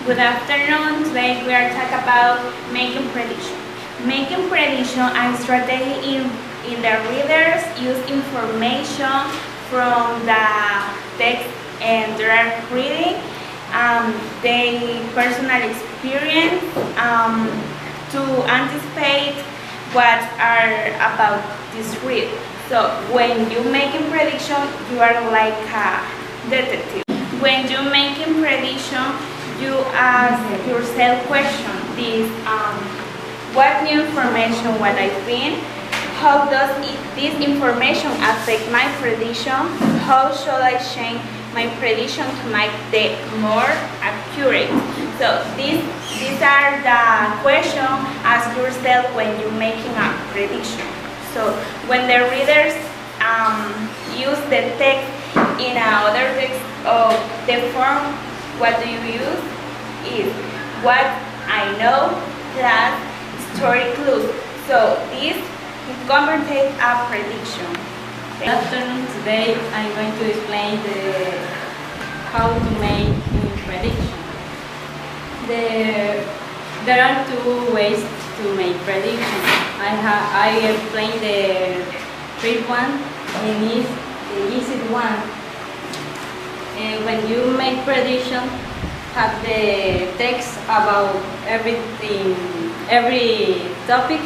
Good afternoon. Today we are talking about making prediction. Making prediction and strategy in the readers use information from the text and they are reading, their personal experience to anticipate what are about this read. So when you making prediction, you are like a detective. When you making prediction, you ask yourself question. This what new information what I think? How does this information affect my prediction? How should I change my prediction to make it more accurate? So these are the questions ask yourself when you're making a prediction. So when the readers use the text in another text of the form, what do you use? Is what I know plus story clues. So this converted a prediction. Good afternoon. Today I'm going to explain how to make a prediction. There are two ways to make prediction. I explained the first one and is the easy one. When you make prediction, have the text about everything, every topic,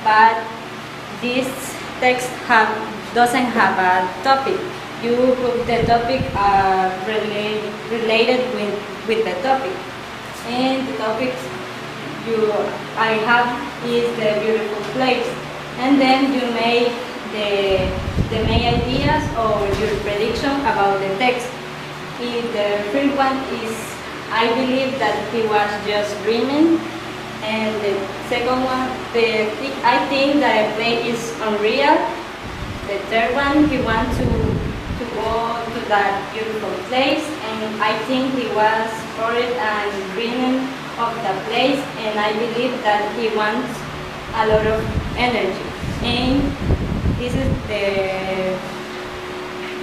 but this text doesn't have a topic. You put the topic related with the topic, and the topics I have is the beautiful place, and then you make the main ideas or your prediction about the text. If the first one is, I believe that he was just dreaming, and the second one, I think that a play is unreal. The third one, he wants to go to that beautiful place, and I think he was bored and dreaming of the place, and I believe that he wants a lot of energy. And this is the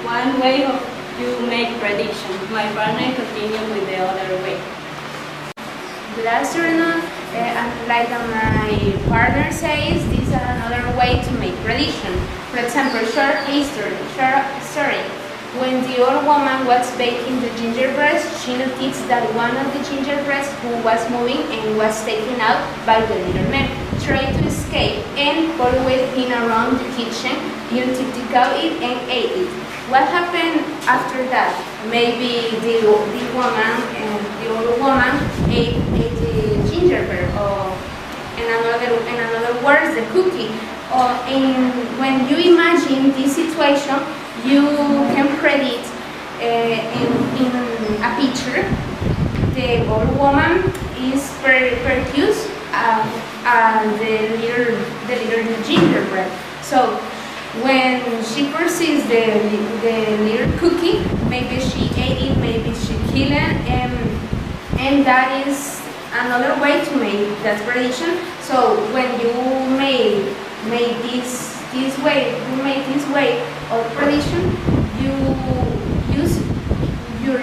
one way of you make prediction. My partner continues with the other way. Good afternoon. Like my partner says, this is another way to make prediction. For example, short history. When the old woman was baking the gingerbread, she noticed that one of the gingerbreads who was moving and was taken out by the little man tried to escape and followed him around the kitchen until he got it and ate it. What happened after that? Maybe the old woman ate the gingerbread, or in another words, the cookie. And when you imagine this situation, you can predict in a picture. The old woman is produced the little gingerbread. So when she perceives the little cookie, maybe she ate it, maybe she killed it, and that is another way to make that prediction. So when you make this way of prediction, you use your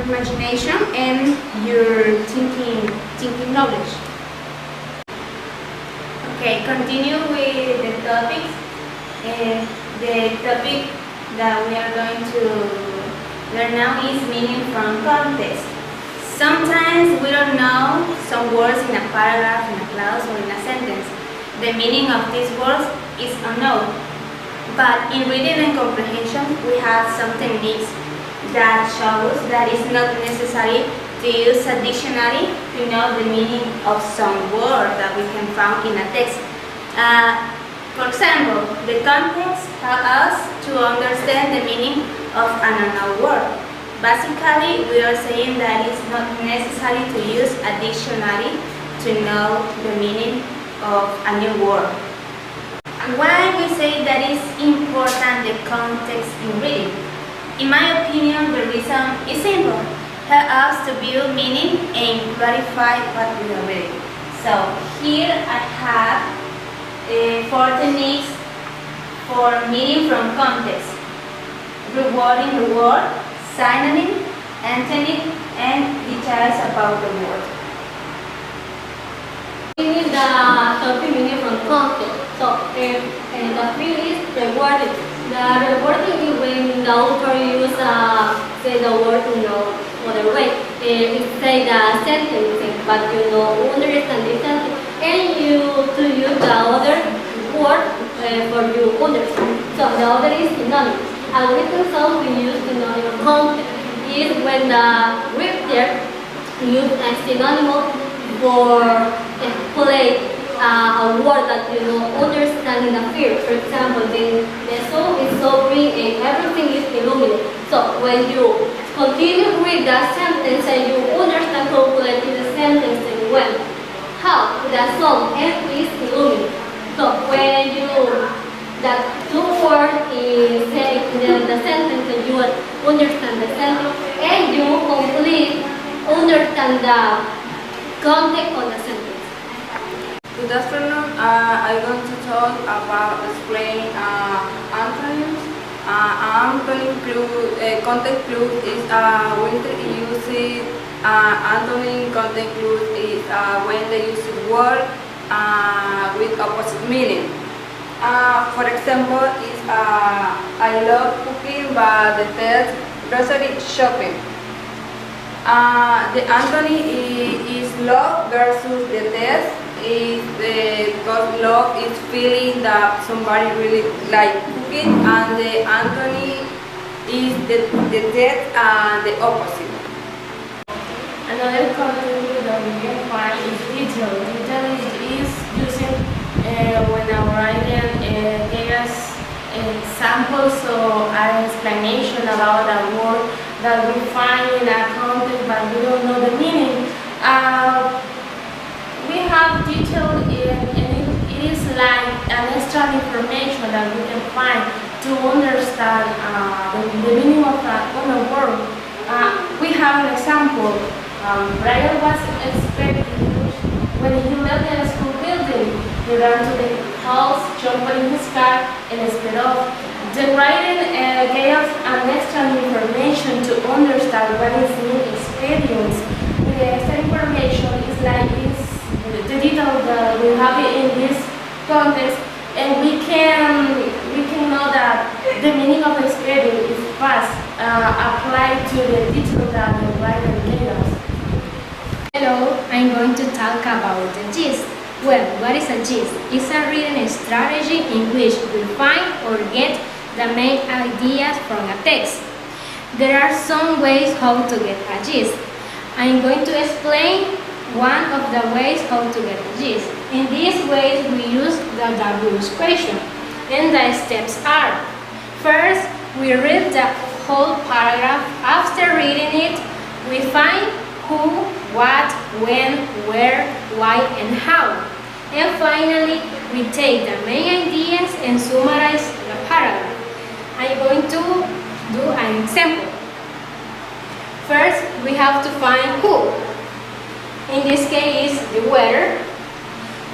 imagination and your thinking knowledge. Okay, continue with the topics. The topic that we are going to learn now is meaning from context. Sometimes we don't know some words in a paragraph, in a clause, or in a sentence. The meaning of these words is unknown. But in reading and comprehension, we have some techniques that shows that it's not necessary to use a dictionary to know the meaning of some word that we can find in a text. For example, the context helps us to understand the meaning of an unknown word. Basically, we are saying that it's not necessary to use a dictionary to know the meaning of a new word. Why we say that it's important the context in reading? In my opinion, the reason is simple. Help us to build meaning and clarify what we are reading. So here I have 4 techniques for meaning from context: rewarding the word, synonym, antonym, and teach us about the word. Meaning the topic meaning from context. So, the field is rewarding. The rewarding is when the author use say the word in other way. It say the sentence, but you understand the sentence, and you to use the other word for you understand. So the other is synonym. A written song we use synonym. Context is when the reader use a synonym for explain a word that you understand in the field. For example, the sun is so green and everything is illuminated. So when you continue with the sentence and you understand completely the sentence and when how the sun is illuminated. So when you that two words is the sentence and you understand the sentence and you complete understand the context of the sentence. Good afternoon. I'm going to talk about explain antonyms. Context clue is when the use antonym. Context clue is when they use word with opposite meaning. For example, is I love cooking, but the test grocery shopping. The antony is love versus the test. Because love is feeling that somebody really like cooking, and the antony is the death and the opposite. Another common rule that we can find is detail. Detail is using when a writer gave us examples or an explanation about a word that we find in a context but we don't know the meaning. We have detail and it is like an extra information that we can find to understand the meaning of a word. We have an example. Brian was expecting when he left the school building. He ran to the house, jumped in his car, and sped off. The writing gave us an extra information to understand what is new experience. The extra information is like the detail that we have in this context, and we can know that the meaning of experience is past applied to the detail that the writer gave us. Hello, I'm going to talk about the gist. Well, what is a gist? It's a reading strategy in which we find or get the main ideas from a text. There are some ways how to get a gist. I'm going to explain one of the ways how to get a gist. In these ways, we use the W question, and the steps are: first, we read the whole paragraph. After reading it, we find who, what, when, where, why, and how. And finally, we take the main ideas and summarize the paragraph. I'm going to do an example. First, we have to find who. In this case, the weather.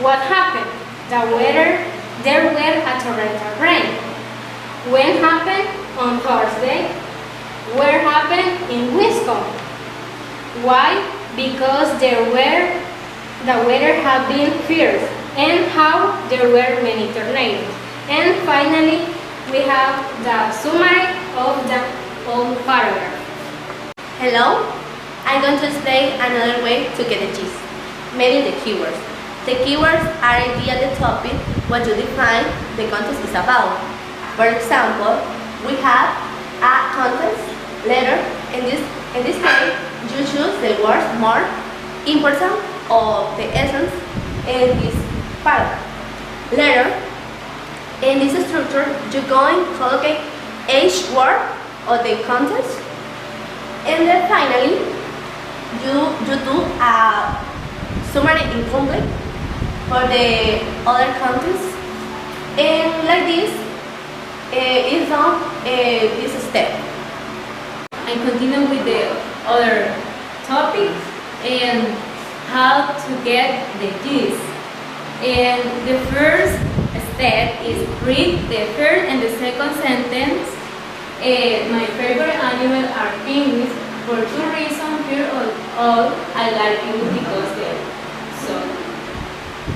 What happened? There were a torrential rain. When happened? On Thursday. Where happened? In Wisconsin. Why? Because the weather had been fierce, and how there were many tornadoes. And finally, we have the summary of the whole paragraph. Hello, I'm going to explain another way to get a gist, meaning the keywords. The keywords are idea the topic what you define the context is about. For example, we have a context letter. In this case, you choose the words more important or the essence in this paragraph. Later, in this structure, you're going to locate each word of the context, and then finally, you do a summary incomplete for the other context, and like this is on this step. I continue with the other topics and how to get the gist. And the first step is read the first and the second sentence. My favorite animals are penguins for two reasons. First of all, I like penguins because they're so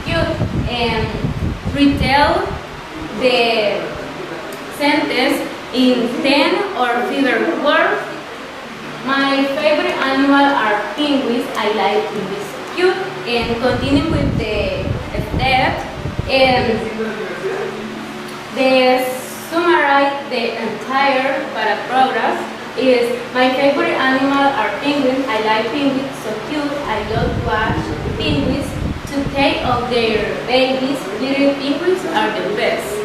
cute and retell the sentence in 10 or fewer words. My favorite animal are penguins. I like penguins so cute. And continuing with the step, the summarize the entire paragraph is my favorite animal are penguins. I like penguins so cute. I love to watch penguins to take of their babies. Little penguins are the best.